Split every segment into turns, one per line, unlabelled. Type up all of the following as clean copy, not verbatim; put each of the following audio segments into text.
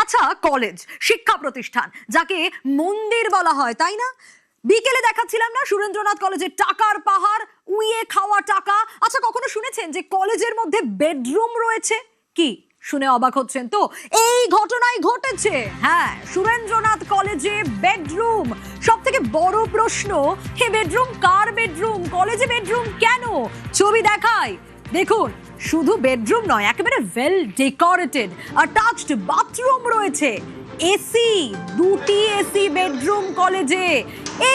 আচ্ছা, কলেজ শিক্ষা প্রতিষ্ঠান যাকে মন্দির বলা হয়, তাই না? বিকেলে দেখাচ্ছিলাম না সুরেন্দ্রনাথ কলেজের টাকার পাহাড়, উইয়ে খাওয়া টাকা। আচ্ছা, কখনো শুনেছেন যে কলেজের মধ্যে বেডরুম রয়েছে? কি শুনে অবাক হচ্ছেন তো? এই ঘটনাই ঘটেছে। হ্যাঁ, সুরেন্দ্রনাথ কলেজে বেডরুম। সব থেকে বড় প্রশ্ন, হে বেডরুম কার বেডরুম? কলেজে বেডরুম কেন? ছবি দেখায়, দেখুন। শুধু বেডরুম নয়, একেবারে ওয়েল ডেকোরেটেড অ্যাটাচড বাথরুম রয়েছে। এসি, দুটি এসি বেডরুম কলেজে।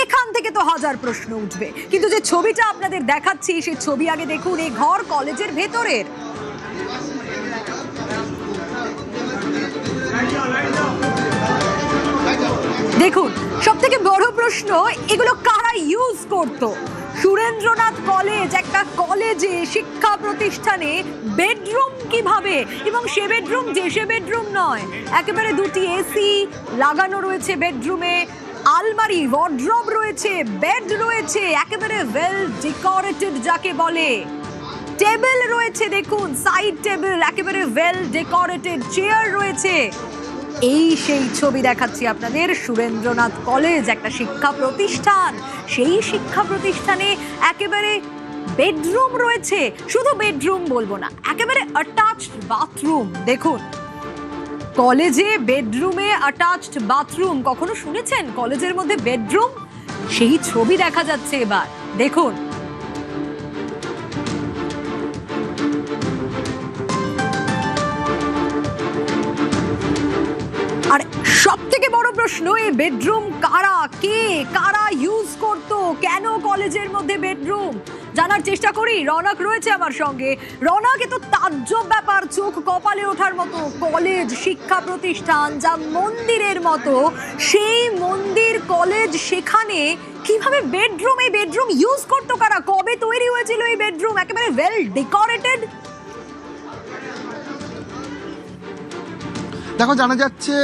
এখান থেকে তো হাজার প্রশ্ন উঠবে, কিন্তু যে ছবিটা আপনাদের দেখাচ্ছি সেই ছবি আগে দেখুন। এই ঘর কলেজের ভেতরের। দেখুন, সব থেকে বড় প্রশ্ন, এগুলো কারা ইউজ করতো? সুরেন্দ্রনাথ কলেজ একটা কলেজে, শিক্ষা প্রতিষ্ঠানে বেডরুম কিভাবে? এবং সে বেডরুম যে সে বেডরুম নয়, একেবারে দুটি এসি লাগানো রয়েছে বেডরুমে, আলমারি, ওয়ার্ড্রব রয়েছে, বেড রয়েছে, একেবারে ওয়েল ডেকোরেটেড যাকে বলে। টেবিল রয়েছে, দেখুন সাইড টেবিল, একেবারে ওয়েল ডেকোরেটেড চেয়ার রয়েছে। এই সেই ছবি দেখাচ্ছি আপনাদের। সুরেন্দ্রনাথ কলেজ একটা শিক্ষা প্রতিষ্ঠান, সেই শিক্ষা প্রতিষ্ঠানে একেবারে বেডরুম রয়েছে। শুধু বেডরুম বলবো না, একেবারে অ্যাটাচড বাথরুম। দেখুন, কলেজে বেডরুমে অ্যাটাচড বাথরুম। কখনো শুনেছেন কলেজের মধ্যে বেডরুম? সেই ছবি দেখা যাচ্ছে এবার, দেখুন। আর সব থেকে বড় প্রশ্ন, এই বেডরুম কারা, কারা ইউজ করতো? কেন কলেজের মধ্যে বেডরুম? জানার চেষ্টা করি। রনক রয়েছে আমার সঙ্গে। রনক, এ তো তাজ্জব ব্যাপার, চোখ কপালে ওঠার মতো। কলেজ, শিক্ষা প্রতিষ্ঠান যা মন্দিরের মতো, সেই মন্দির কলেজ, সেখানে কিভাবে বেডরুম? এই বেডরুম ইউজ করতো কারা? কবে তৈরি হয়েছিল এই বেডরুম? একেবারে ওয়েল ডেকোরেটেড।
দেখো, জানা যাচ্ছে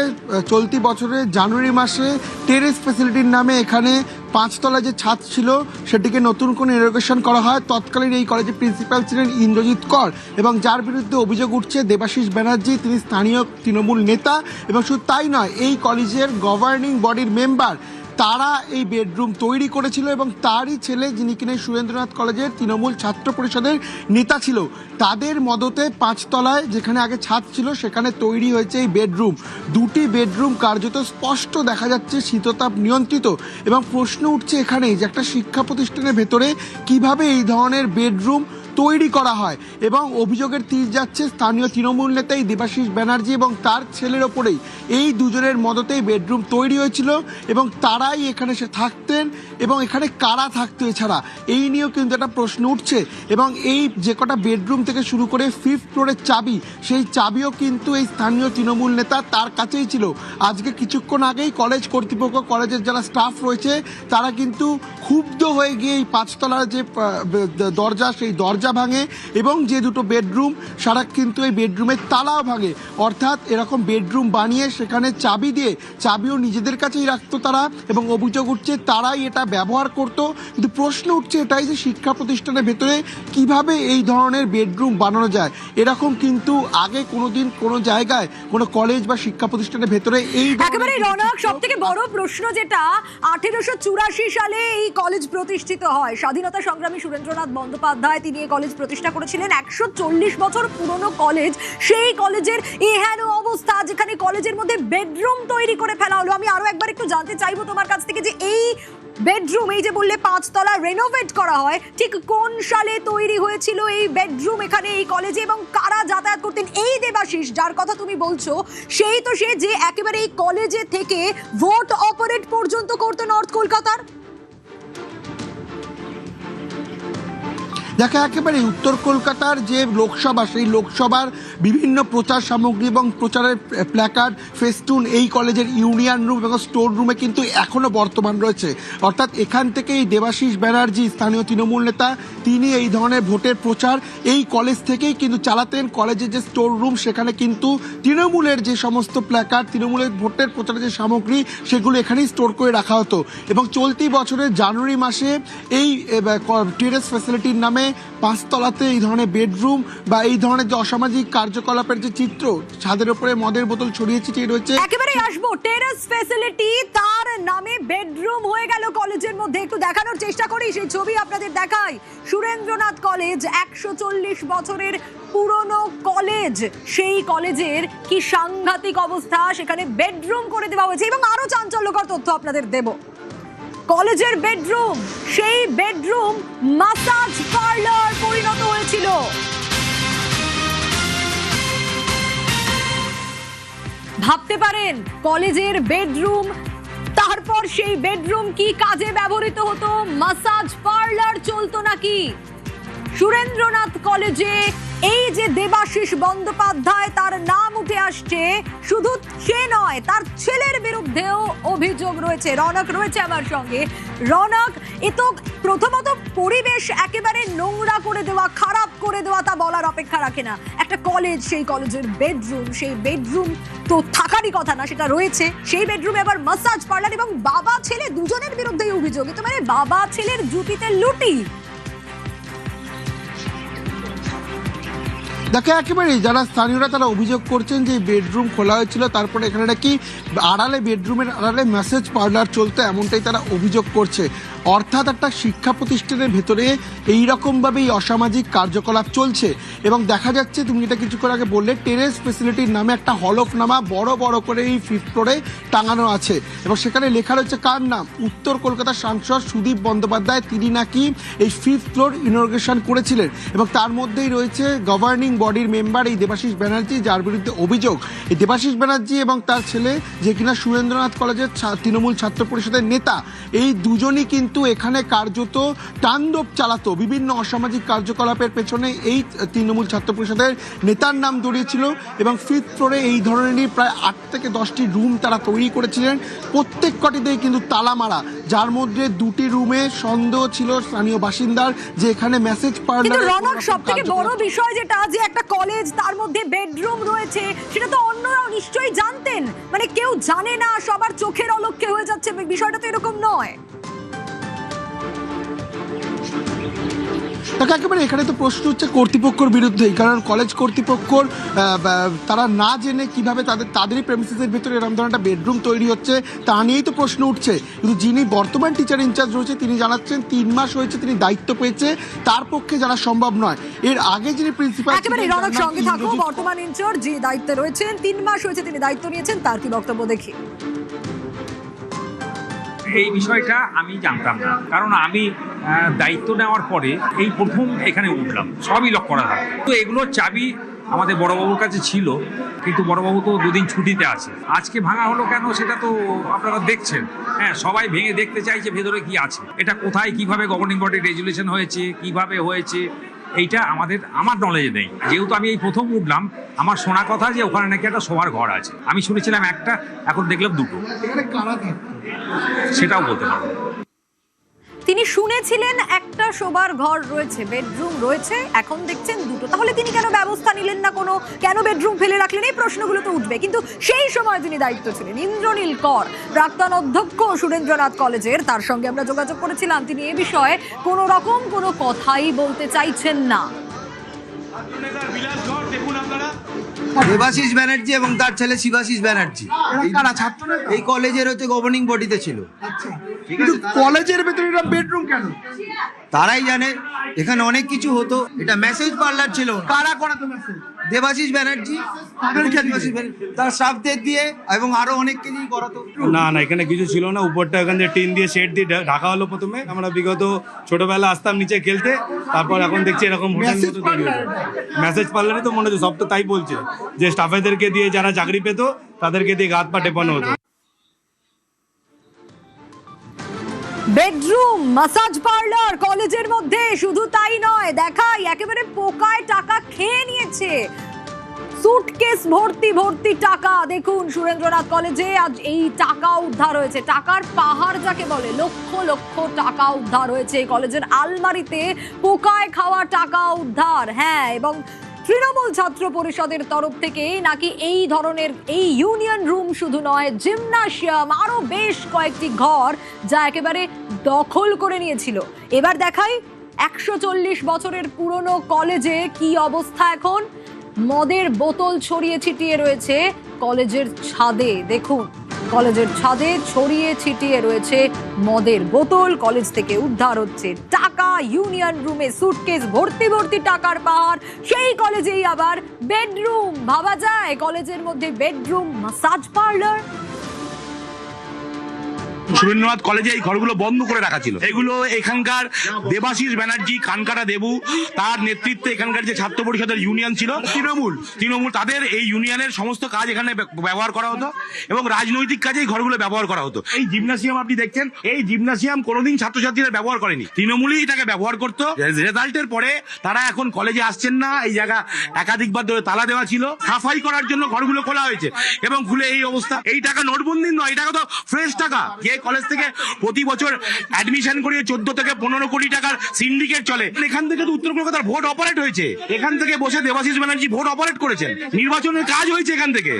চলতি বছরের জানুয়ারি মাসে টেরেস ফ্যাসিলিটির নামে এখানে 5 তলা যে ছাদ ছিল সেটিকে নতুন করে ইনোগ্রেশন করা হয়। তৎকালীন এই কলেজের প্রিন্সিপাল ছিলেন ইন্দ্রজিৎ কর, এবং যার বিরুদ্ধে অভিযোগ উঠছে দেবাশিস ব্যানার্জি, তিনি স্থানীয় তৃণমূল নেতা। এবং শুধু তাই নয়, এই কলেজের গভর্নিং বডির মেম্বার, তারা এই বেডরুম তৈরি করেছিল, এবং তারই ছেলে, যিনি কিনা সুরেন্দ্রনাথ কলেজের তৃণমূল ছাত্র পরিষদের নেতা ছিল, তাদের মদতে 5 তলায় যেখানে আগে ছাদ ছিল সেখানে তৈরি হয়েছে এই বেডরুম। দুটি বেডরুম কার্যত স্পষ্ট দেখা যাচ্ছে শীততাপ নিয়ন্ত্রিত। এবং প্রশ্ন উঠছে এখানে যে একটা শিক্ষা প্রতিষ্ঠানের ভেতরে কিভাবে এই ধরনের বেডরুম তৈরি করা হয়। এবং অভিযোগের তীর যাচ্ছে স্থানীয় তৃণমূল নেতা এই দেবাশিস ব্যানার্জি এবং তার ছেলের ওপরেই। এই দুজনের মদতেই বেডরুম তৈরি হয়েছিল, এবং তারাই এখানে সে থাকতেন। এবং এখানে কারা থাকতো এছাড়া, এই নিয়েও কিন্তু একটা প্রশ্ন উঠছে। এবং এই যে কটা বেডরুম থেকে শুরু করে 5th ফ্লোরের চাবি, সেই চাবিও কিন্তু এই স্থানীয় তৃণমূল নেতা তার কাছেই ছিল। আজকে কিছুক্ষণ আগেই কলেজ কর্তৃপক্ষ, কলেজের যারা স্টাফ রয়েছে, তারা কিন্তু ক্ষুব্ধ হয়ে গিয়ে এই 5 তলার যে দরজা, সেই দরজা ভাঙে, এবং যে দুটো বেডরুম, সারা কিন্তু এই বেডরুমের তালাও ভাঙে। অর্থাৎ এরকম বেডরুম বানিয়ে সেখানে চাবি দিয়ে, চাবিও নিজেদের কাছেই রাখতো তারা, এবং অভিযোগ উঠছে তারাই এটা ব্যবহার করত। কিন্তু প্রশ্ন উঠছে এটাই যে শিক্ষা প্রতিষ্ঠানের ভেতরে কিভাবে এই ধরনের বেডরুম বানানো যায়। এরকম কিন্তু আগে কোনোদিন কোনো জায়গায়, কোনো কলেজ বা শিক্ষা প্রতিষ্ঠানের ভেতরে এই
একেবারে রনক, সব থেকে বড় প্রশ্ন যেটা, 1884 সালে এই কলেজ প্রতিষ্ঠিত হয়। স্বাধীনতা সংগ্রামী সুরেন্দ্রনাথ বন্দ্যোপাধ্যায়, তিনি এই কলেজ প্রতিষ্ঠা করেছিলেন। 140 বছর পুরনো কলেজ, সেই কলেজের এহেন অবস্থা যেখানে কলেজের মধ্যে বেডরুম তৈরি করে ফেলা হলো। আমি আরো একবার একটু জানতে চাইবো তোমার কাছ থেকে যে এই বেডরুম, এই যে বললে 5 তলা রেনোভেট করা হয়, ঠিক কোন সালে তৈরি হয়েছিল এই বেডরুম এখানে এই কলেজে, এবং কারা যাতায়াত করতেন? এই দেবাশিস যার কথা তুমি বলছো, সেই তো সে যে একেবারে এই কলেজে থেকে ভোট অপারেট পর্যন্ত করতো নর্থ কলকাতার।
দেখো, একেবারে উত্তর কলকাতার যে লোকসভা, সেই লোকসভার বিভিন্ন প্রচার সামগ্রী এবং প্রচারের প্ল্যাকার্ড, ফেস্টুন এই কলেজের ইউনিয়ন রুম এবং স্টোর রুমে কিন্তু এখনো বর্তমান রয়েছে। অর্থাৎ এখান থেকেই দেবাশিস ব্যানার্জি, স্থানীয় তৃণমূল নেতা, তিনি এই ধরনের ভোটের প্রচার এই কলেজ থেকেই কিন্তু চালাতেন। কলেজের যে স্টোর রুম সেখানে কিন্তু তৃণমূলের যে সমস্ত প্ল্যাকার্ড, তৃণমূলের ভোটের প্রচারের যে সামগ্রী সেগুলো এখানেই স্টোর করে রাখা হতো। এবং চলতি বছরের জানুয়ারি মাসে এই টেরেস ফ্যাসিলিটির নামে 5 তলাতে এই ধরনের বেডরুম বা এই ধরনের যে অসামাজিক কার্যকলাপের যে চিত্র, ছাদের উপরে মদের বোতল ছড়িয়ে ছিটিয়ে রয়েছে।
একেবারে আসবো টেরেস ফ্যাসিলিটি, তার নামে বেডরুম হয়ে গেল কলেজের মধ্যে। একটু দেখানোর চেষ্টা করি, সেই ছবি আপনাদের দেখাই। সুরেন্দ্রনাথ কলেজ 140 বছরের পুরনো কলেজ, সেই কলেজের কি সাংঘাতিক অবস্থা, সেখানে বেডরুম করে দেওয়া হয়েছে। এবং আরো চাঞ্চল্যকর তথ্য আপনাদের দেব, কলেজের বেডরুম, সেই বেডরুম মাসাজ পার্লার পরিণত হয়েছিল। ভাবতে পারেন, কলেজের বেডরুম, তারপর সেই বেডরুম কি কাজে ব্যবহৃত হতো? মাসাজ পার্লার চলতো নাকি? সুরেন্দ্রনাথ কলেজে এই যে দেবাশিস বন্দ্যোপাধ্যায়, তার নাম উঠে আসছে, শুধু সে নয়, তার ছেলের বিরুদ্ধেও অভিযোগ রয়েছে। রনক রয়েছে আমার সঙ্গে। রনক, এ তো প্রথমত পরিবেশ একেবারে নোংরা করে দেওয়া, খারাপ করে দেওয়া, তা বলার অপেক্ষা রাখে না। একটা কলেজ, সেই কলেজের বেডরুম, সেই বেডরুম তো থাকারই কথা না, সেটা রয়েছে। সেই বেডরুমে আবার মাসাজ পার্লার, এবং বাবা ছেলে দুজনের বিরুদ্ধেই অভিযোগ। তো মানে বাবা ছেলের জুটিতে লুটি।
দেখো, একেবারেই যারা স্থানীয়রা তারা অভিযোগ করছেন যে বেডরুম খোলা হয়েছিল, তারপরে এখানে নাকি আড়ালে, বেডরুমের আড়ালে ম্যাসেজ পার্লার চলতো, এমনটাই তারা অভিযোগ করছে। অর্থাৎ একটা শিক্ষা প্রতিষ্ঠানের ভেতরে এইরকমভাবেই অসামাজিক কার্যকলাপ চলছে। এবং দেখা যাচ্ছে, তুমি যেটা কিছুক্ষণ আগে বললে, টেরেস ফেসিলিটির নামে একটা হলফনামা বড় বড় করে এই 5th ফ্লোরে টাঙানো আছে। এবং সেখানে লেখা রয়েছে কার নাম? উত্তর কলকাতার সাংসদ সুদীপ বন্দ্যোপাধ্যায়। তিনি নাকি এই 5th ফ্লোর ইনগ্রেশন করেছিলেন। এবং তার মধ্যেই রয়েছে গভর্নিং বডির মেম্বার এই দেবাশিস ব্যানার্জি, যার বিরুদ্ধে অভিযোগ। এই দেবাশিস ব্যানার্জি এবং তার ছেলে, যে কিনা সুরেন্দ্রনাথ কলেজের তৃণমূল ছাত্র পরিষদের নেতা, এই দুজনই কিন্তু এখানে কার্যত তাণ্ডব চালাতো। বিভিন্ন অসামাজিক কার্যকলাপের পেছনে এই তৃণমূল ছাত্র পরিষদের নেতার নাম জড়িয়েছিল। এবং 5th ফ্লোরে এই ধরনেরই প্রায় 8 থেকে 10টি রুম তারা তৈরি করেছিলেন, প্রত্যেক কটিতেই কিন্তু তালা মারা, যার মধ্যে 2টি রুমে সন্দেহ ছিল স্থানীয় বাসিন্দার যে এখানে মেসেজ পার্লার।
রনক, সবথেকে বড় বিষয় যেটা, যে একটা কলেজ, তার মধ্যে বেডরুম রয়েছে, সেটা তো অন্যরাও নিশ্চয়ই জানতেন। মানে কেউ জানে না, সবার চোখের অলক্ষ্যে হয়ে যাচ্ছে, বিষয়টা তো এরকম নয়।
একেবারে এখানে তো প্রশ্ন হচ্ছে কর্তৃপক্ষের বিরুদ্ধেই, কারণ কলেজ কর্তৃপক্ষর তারা না জেনে কিভাবে তাদেরই প্রেমিসিসের ভিতরে এরকম ধরনের একটা বেডরুম তৈরি হচ্ছে, তা নিয়েই তো প্রশ্ন উঠছে। কিন্তু যিনি বর্তমান টিচার ইনচার্জ রয়েছে, তিনি জানাচ্ছেন 3 মাস হয়েছে তিনি দায়িত্ব পেয়েছে, তার পক্ষে জানা সম্ভব নয়। এর আগে যিনি প্রিন্সিপাল,
একেবারে রনক সঙ্গে থাকো, বর্তমান ইনচার্জ যে দায়িত্বে রয়েছেন, 3 মাস হয়েছে তিনি দায়িত্ব নিয়েছেন, তার কি বক্তব্য দেখি।
এই বিষয়টা আমি জানতাম না, কারণ আমি দায়িত্ব নেওয়ার পরে এই প্রথম এখানে উঠলাম, সবই লক করা থাকে। তো এগুলোর চাবি আমাদের বড়বাবুর কাছে ছিল, কিন্তু বড়বাবু তো 2 দিন ছুটিতে আছে। আজকে ভাঙা হলো কেন সেটা তো আপনারা দেখছেন। হ্যাঁ, সবাই ভেঙে দেখতে চাইছে ভেতরে কি আছে, এটা কোথায়, কিভাবে গভর্নিং বডি রেজুলেশন হয়েছে, কিভাবে হয়েছে, এইটা আমার নলেজে নেই। যেহেতু আমি এই প্রথম উঠলাম, আমার শোনা কথা যে ওখানে নাকি একটা শোবার ঘর আছে। আমি শুনেছিলাম একটা, এখন দেখলাম 2টো। সেটাও বলতে পারবো।
তিনি শুনেছিলেন একটা শোবার ঘর রয়েছে, বেডরুম রয়েছে, এখন দেখছেন 2টো। তাহলে তিনি কেন ব্যবস্থা নিলেন না কোনো? কেন বেডরুম ফেলে রাখলেন? এই প্রশ্নগুলো তো উঠবে। কিন্তু সেই সময় তিনি দায়িত্ব ছিলেন ইন্দ্রনীল কর, প্রাক্তন অধ্যক্ষ সুরেন্দ্রনাথ কলেজের। তার সঙ্গে আমরা যোগাযোগ করেছিলাম, তিনি এ বিষয়ে কোনো রকম কোনো কথাই বলতে চাইছেন না।
দেবাশিস ব্যানার্জি এবং তার ছেলে শিবাশিস ব্যানার্জি এই কলেজের হচ্ছে গভর্নিং বডিতে ছিল।
কিন্তু কলেজের ভেতরে এরা বেডরুম কেন?
তারাই জানে, এখানে অনেক কিছু হতো। এটা মেসেজ পার্লার ছিল।
কারা করাতো মেসেজ?
দেবাশিস ব্যানার্জি, তার স্টাফদের দিয়ে, এবং আরো অনেককে দিয়ে করাতো।
না না, এখানে কিছু ছিল না। উপরটা এখান থেকে টিন দিয়ে, শেড দিয়ে ঢাকা হলো প্রথমে। আমরা বিগত ছোটবেলা আসতাম নিচে খেলতে, তারপর এখন দেখছি এরকম হোটেল মতো তৈরি হয়েছে। মেসেজ পার্লারে তো মনে হচ্ছে, সব তো তাই বলছে, যে স্টাফেদেরকে দিয়ে যারা চাকরি পেত তাদেরকে দিয়ে গাত পা টেপানো হতো।
বেডরুম, মাসাজ পার্লার কলেজের মধ্যে, শুধু তাই নয়, দেখাই একেবারে পোকায় টাকা খেয়ে নিয়েছে। সুটকেস ভর্তি ভর্তি টাকা। দেখুন সুরেন্দ্রনাথ কলেজে আজ এই টাকা উদ্ধার হয়েছে, টাকার পাহাড় যাকে বলে, লক্ষ লক্ষ টাকা উদ্ধার হয়েছে। কলেজের আলমারিতে পোকায় খাওয়া টাকা উদ্ধার। হ্যাঁ, এবং তৃণমূল ছাত্র পরিষদের তরফ থেকে নাকি এই ধরনের এই ইউনিয়ন রুম শুধু নয়, জিমনাসিয়াম, আরো বেশ কয়েকটি ঘর যা একেবারে দখল করে নিয়েছিল। এবার দেখাই 140 বছরের পুরনো কলেজে কি অবস্থা এখন। মদের বোতল ছড়িয়ে ছিটিয়ে রয়েছে কলেজের ছাদে। দেখুন, কলেজের ছাদে ছড়িয়ে ছিটিয়ে রয়েছে মদের বোতল। কলেজ থেকে উদ্ধার হচ্ছে টাকা, ইউনিয়ন রুমে সুটকেস ভর্তি ভর্তি টাকার পাহাড়। সেই কলেজেই আবার বেডরুম, ভাবা যায় কলেজের মধ্যে বেডরুম, মাসাজ পার্লার।
সুরেন্দ্রনাথ কলেজে এই ঘরগুলো বন্ধ করে রাখা ছিল। এগুলো এখানকার দেবাশিস ব্যানার্জি, কানকাটা দেবু, তার নেতৃত্বে এখানকার যে ছাত্র পরিষদের ইউনিয়ন ছিল, তৃণমূল তাদের এই ইউনিয়নের সমস্ত কাজ এখানে ব্যবহার করা হতো এবং রাজনৈতিক কাজে এই ঘরগুলো ব্যবহার করা হতো। এই জিমনাসিয়াম আপনি দেখছেন, এই জিমনাসিয়াম কোনোদিন ছাত্রছাত্রীরা ব্যবহার করেনি, তৃণমূলই এটাকে ব্যবহার করতো। রেজাল্টের পরে তারা এখন কলেজে আসছেন না। এই জায়গা একাধিকবার ধরে তালা দেওয়া ছিল, সাফাই করার জন্য ঘরগুলো খোলা হয়েছে এবং খুলে এই অবস্থা। এই টাকা নোটবন্দির নয়, এই টাকা তো ফ্রেশ টাকা। কলেজ থেকে প্রতি বছর অ্যাডমিশন করিয়ে 14 থেকে 15 কোটি টাকার সিন্ডিকেট চলে। এখান থেকে তো উত্তর কলকাতার ভোট অপারেট হয়েছে, এখান থেকে বসে দেবাশিস ব্যানার্জি ভোট অপারেট করেছেন, নির্বাচনের কাজ হয়েছে এখান থেকে।